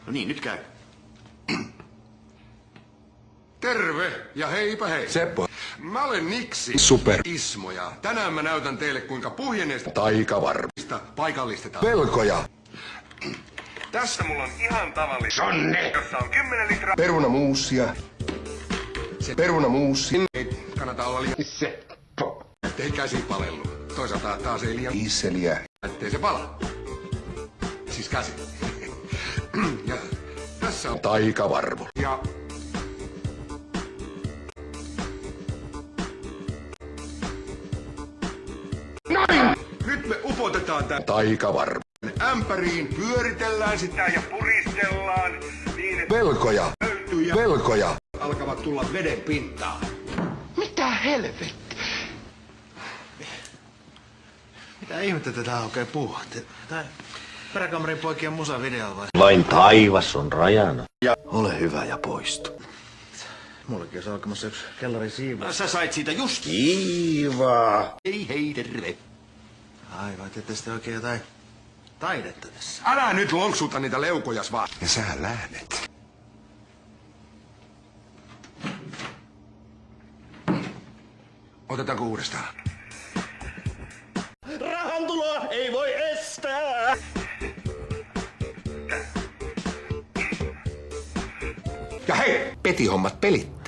No niin, nyt käy. Terve ja heipä hei. Seppo. Mä olen Niksi. Super. Ismo ja tänään mä näytän teille kuinka puhjeneesta Taikavarmista. paikallistetaan. Velkoja. Tässä mulla on ihan tavallinen sonne, jossa on 10 litraa Perunamuusia. Perunamuusi. Ei kannata olla liian Seppo. ettei käsi palellu. Toisaalta taas ei liian Dieseliä. ettei se pala. Siis käsi. Ja tässä on Taikavarvo. ja noin! Nyt me upotetaan tän Taikavarvo. ämpäriin, pyöritellään sitä ja puristellaan niin, että Velkoja. löytyy ja Velkoja. alkavat tulla veden pintaan. Mitä helvetti? Mitä ihmettä tätä oikein puhutte? Tää peräkamarin poikien musavideo vai? Vain taivas on rajana. Ole hyvä ja poistu. Mullakin olisi alkamassa yksi kellarin siivu. Sä sait siitä just. Kiva. Ei hei, terve. Aivan, teette sitten oikein jotain taidetta tässä. Älä nyt lonksuta niitä leukojas vaan. Ja sä lähdet. Otetaanko uudestaan? Rahantuloa ei voi estää! Ja hei, petihommat pelit.